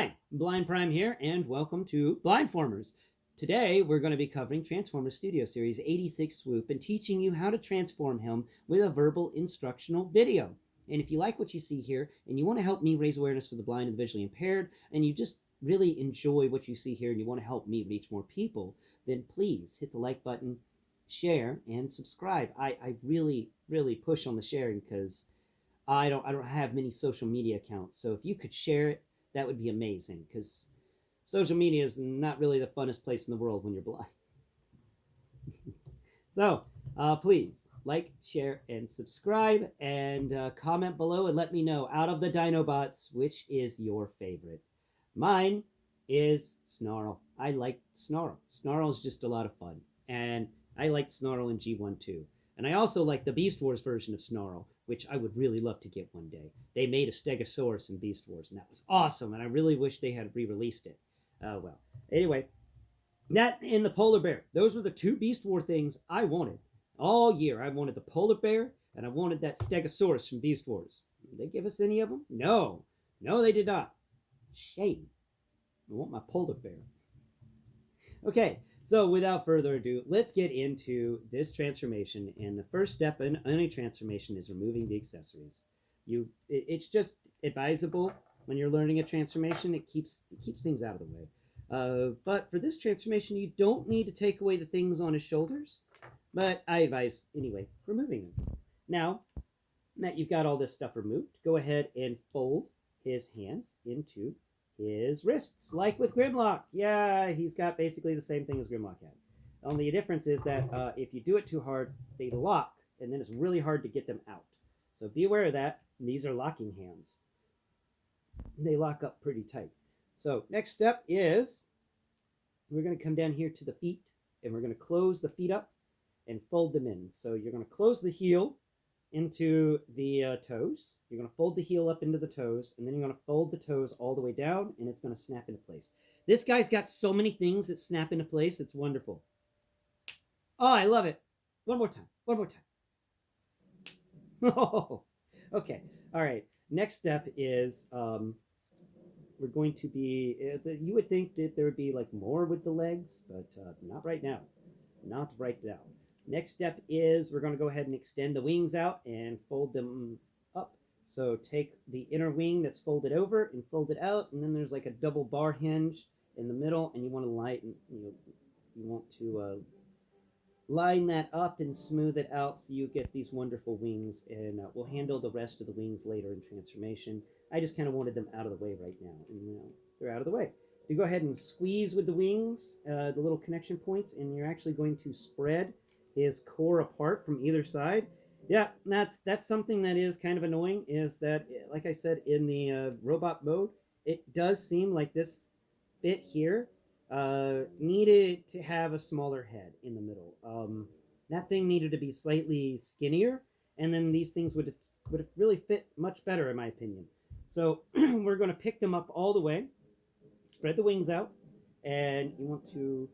Hi, Blind Prime here, and welcome to Blindformers. Today, we're going to be covering Transformers Studio Series 86 Swoop and teaching you how to transform him with a verbal instructional video. And if you like what you see here, and you want to help me raise awareness for the blind and the visually impaired, and you just really enjoy what you see here, and you want to help me reach more people, then please hit the like button, share, and subscribe. I really, really push on the sharing because I don't have many social media accounts. So if you could share it, that would be amazing because social media is not really the funnest place in the world when you're blind. So please like, share, and subscribe, and comment below and let me know, out of the Dino-bots, which is your favorite. Mine is Snarl. I like Snarl. Snarl is just a lot of fun, and I like Snarl in G1 too. And I also like the Beast Wars version of Snarl, which I would really love to get one day. They made a Stegosaurus in Beast Wars, and that was awesome, and I really wish they had re-released it. Well, anyway, that and the polar bear. Those were the two Beast War things I wanted all year. I wanted the polar bear, and I wanted that Stegosaurus from Beast Wars. Did they give us any of them? No. No, they did not. Shame. I want my polar bear. Okay, so without further ado, let's get into this transformation. And the first step in any transformation is removing the accessories. It's just advisable when you're learning a transformation. It keeps things out of the way. But for this transformation, you don't need to take away the things on his shoulders. But I advise, anyway, removing them. Now that you've got all this stuff removed, go ahead and fold his hands into his wrists, like with Grimlock. Yeah, he's got basically the same thing as Grimlock had. Only the difference is that if you do it too hard, they lock, and then it's really hard to get them out. So be aware of that. These are locking hands. They lock up pretty tight. So next step is we're going to come down here to the feet, and we're going to close the feet up and fold them in. So you're going to close the heel into the toes. You're going to fold the heel up into the toes, and then you're going to fold the toes all the way down, and it's going to snap into place. This guy's got so many things that snap into place. It's wonderful. Oh, I love it. One more time. One more time. Oh, okay. All right. Next step is we're going to be, you would think that there would be like more with the legs, but not right now. Not right now. Next step is we're going to go ahead and extend the wings out and fold them up. So take the inner wing that's folded over and fold it out, and then there's like a double bar hinge in the middle, and you want to line that up and smooth it out so you get these wonderful wings, and we'll handle the rest of the wings later in transformation. I just kind of wanted them out of the way right now, and they're out of the way. You go ahead and squeeze with the wings, the little connection points, and you're actually going to spread his core apart from either side. Yeah, that's something that is kind of annoying, is that, like I said, in the robot mode, it does seem like this bit here needed to have a smaller head in the middle. That thing needed to be slightly skinnier, and then these things would have really fit much better, in my opinion. So we're going to pick them up all the way, spread the wings out, and you want to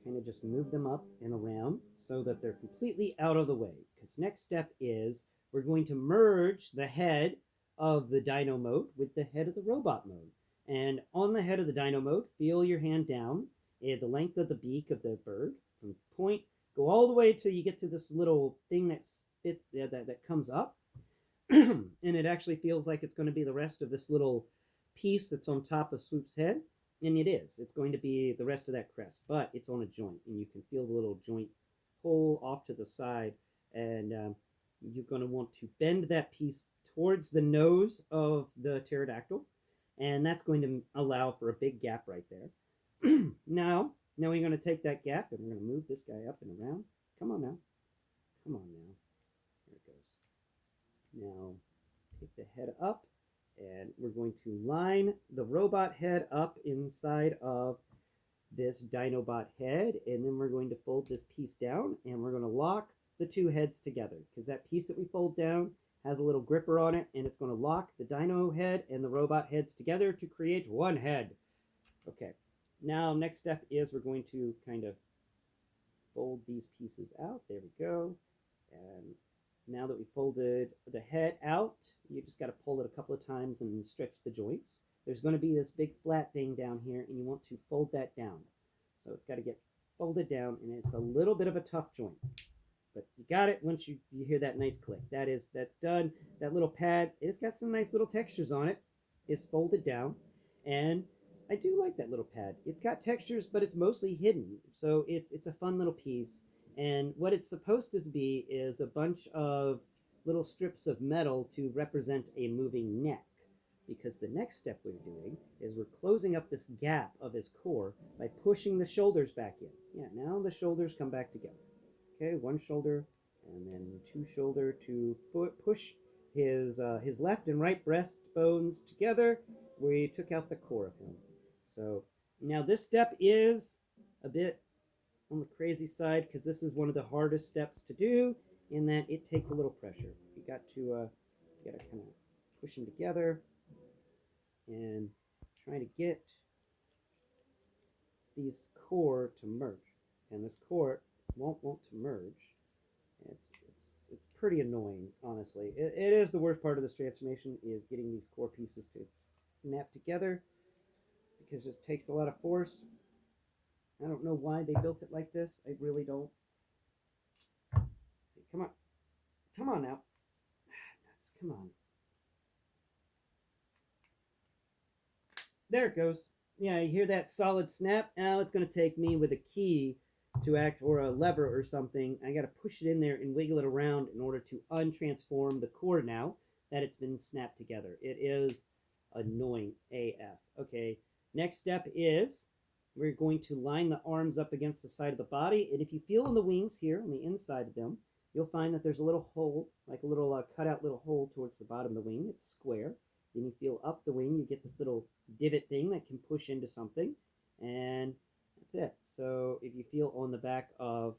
kind of just move them up and around so that they're completely out of the way. Because next step is we're going to merge the head of the Dino mode with the head of the robot mode. And on the head of the Dino mode, feel your hand down at the length of the beak of the bird from point, go all the way till you get to this little thing that comes up. And it actually feels like it's going to be the rest of this little piece that's on top of Swoop's head. And it is. It's going to be the rest of that crest, but it's on a joint, and you can feel the little joint pull off to the side, and you're going to want to bend that piece towards the nose of the pterodactyl, and that's going to allow for a big gap right there. Now we're going to take that gap, and we're going to move this guy up and around. Come on now. Come on now. There it goes. Now, take the head up, and we're going to line the robot head up inside of this Dinobot head, and then we're going to fold this piece down, and we're going to lock the two heads together, because that piece that we fold down has a little gripper on it, and it's going to lock the Dino head and the robot heads together to create one head. Okay, now next step is we're going to kind of fold these pieces out. There we go. And now that we folded the head out, you just got to pull it a couple of times and stretch the joints. there's going to be this big flat thing down here, and you want to fold that down. So it's got to get folded down, and it's a little bit of a tough joint. But you got it once you hear that nice click. That's done. That little pad, it's got some nice little textures on it. It's folded down, and I do like that little pad. It's got textures, but it's mostly hidden, so it's a fun little piece. And what it's supposed to be is a bunch of little strips of metal to represent a moving neck. Because the next step we're doing is we're closing up this gap of his core by pushing the shoulders back in. Yeah, now the shoulders come back together. Okay, one shoulder and then two shoulder to push his left and right breastbones together. We took out the core of him. So now this step is a bit on the crazy side because this is one of the hardest steps to do in that it takes a little pressure. You got to kind of push them together and trying to get these core to merge. And this core won't want to merge. It's pretty annoying, honestly. It is the worst part of this transformation is getting these core pieces to snap together because it takes a lot of force. I don't know why they built it like this. I really don't. Let's see, come on. Come on now. Come on. There it goes. Yeah, you hear that solid snap? Now it's going to take me with a key to act, or a lever or something. I got to push it in there and wiggle it around in order to untransform the core now that it's been snapped together. It is annoying AF. Okay, next step is we're going to line the arms up against the side of the body. And if you feel on the wings here, on the inside of them, you'll find that there's a little hole, like a little cutout little hole towards the bottom of the wing. It's square. Then you feel up the wing, you get this little divot thing that can push into something. And that's it. So if you feel on the back of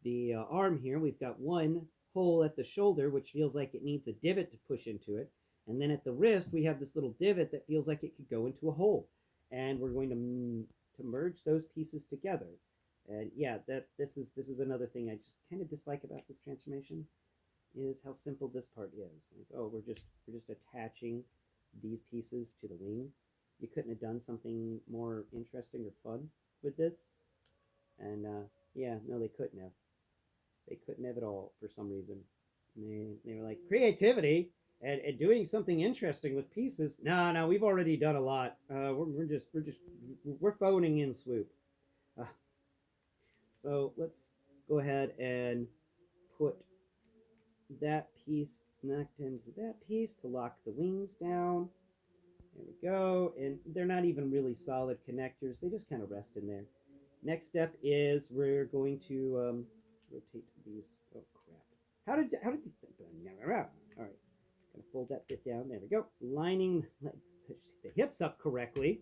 the arm here, we've got one hole at the shoulder, which feels like it needs a divot to push into it. And then at the wrist, we have this little divot that feels like it could go into a hole. And we're going to merge those pieces together. And yeah, this is another thing I just kind of dislike about this transformation is how simple this part is. Like, oh, we're just attaching these pieces to the wing. You couldn't have done something more interesting or fun with this. And yeah, no, they couldn't have. They couldn't have at all for some reason. They were like, creativity and doing something interesting with pieces. No, we've already done a lot. We're phoning in Swoop. So let's go ahead and put that piece knocked into that piece to lock the wings down. There we go. And they're not even really solid connectors. They just kind of rest in there. Next step is we're going to rotate these. Oh, crap. How did these... All right. Gonna fold that bit down. There we go. Lining the hips up correctly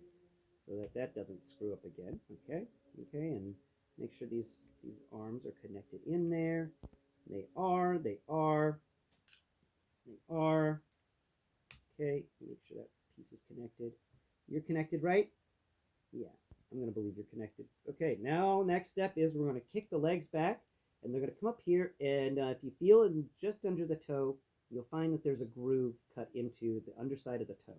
so that doesn't screw up again. Okay. And make sure these arms are connected in there. They are. Okay, make sure that piece is connected. You're connected, right? Yeah, I'm going to believe you're connected. Okay, now next step is we're going to kick the legs back, and they're going to come up here, and if you feel it just under the toe, you'll find that there's a groove cut into the underside of the toe.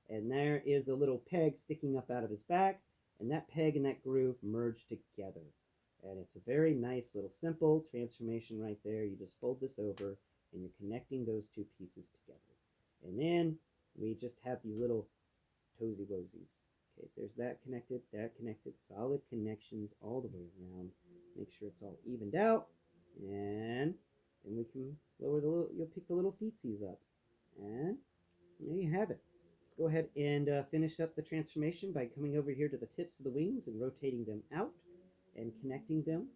And there is a little peg sticking up out of his back, and that peg and that groove merge together. And it's a very nice little simple transformation right there. You just fold this over, and you're connecting those two pieces together. And then we just have these little toesy-woesies. Okay, there's that connected, solid connections all the way around. Make sure it's all evened out. And then we can lower the little, you'll pick the little feetsies up. And there you have it. Let's go ahead and finish up the transformation by coming over here to the tips of the wings and rotating them out and connecting them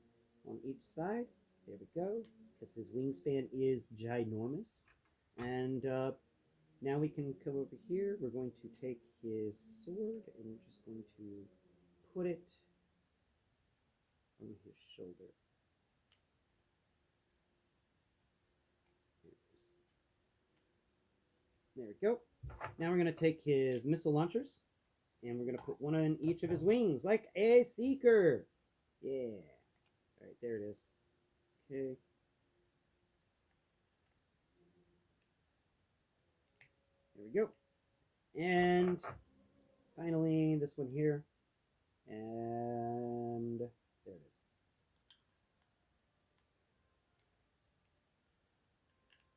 on each side. There we go, because his wingspan is ginormous. And now we can come over here. We're going to take his sword and we're just going to put it on his shoulder. There we go. Now we're going to take his missile launchers and we're going to put one on each of his wings like a seeker. Yeah. All right, there it is. Okay. There we go. And finally, this one here. And there it is.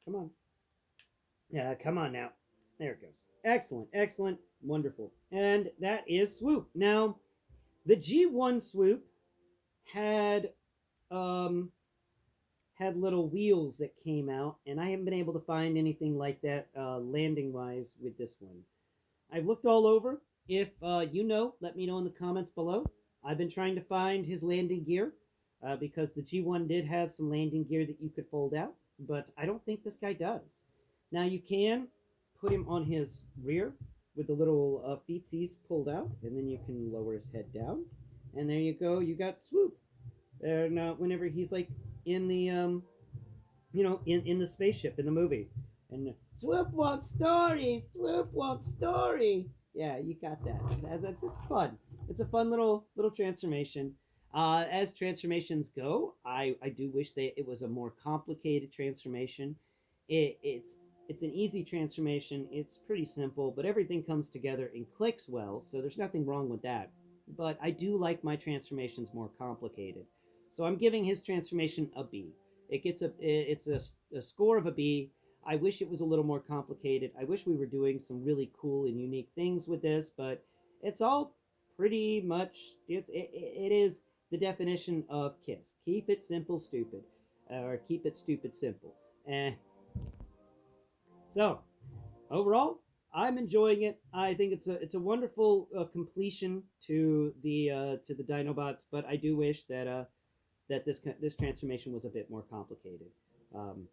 Come on. Yeah, come on now. There it goes. Excellent, excellent, wonderful. And that is Swoop. Now, the G1 Swoop had um, had little wheels that came out, and I haven't been able to find anything like that landing wise with this one. I've looked all over. If you know, let me know in the comments below. I've been trying to find his landing gear because the G1 did have some landing gear that you could fold out, but I don't think this guy does. Now you can put him on his rear with the little feetsies pulled out, and then you can lower his head down, and there you go. You got Swoop. And whenever he's like in the in the spaceship in the movie, and Swoop wants story, Swoop wants story. Yeah, you got that. It's fun. It's a fun little transformation. As transformations go, I do wish that it was a more complicated transformation. It's an easy transformation. It's pretty simple, but everything comes together and clicks well, so there's nothing wrong with that. But I do like my transformations more complicated. So I'm giving his transformation a B. It's a score of a B. I wish it was a little more complicated. I wish we were doing some really cool and unique things with this, but it's all pretty much it is the definition of KISS. Keep it simple, stupid, or keep it stupid, simple. And so overall, I'm enjoying it. I think it's a wonderful completion to the Dinobots, but I do wish that this transformation was a bit more complicated. Um,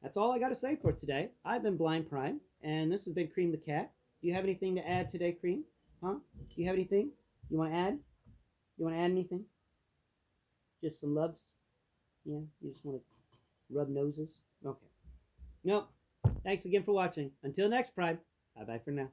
that's all I got to say for today. I've been Blind Prime, and this has been Cream the Cat. Do you have anything to add today, Cream? Huh? Do you have anything you want to add? You want to add anything? Just some loves? Yeah, you just want to rub noses? Okay. Nope. Thanks again for watching. Until next Prime. Bye bye for now.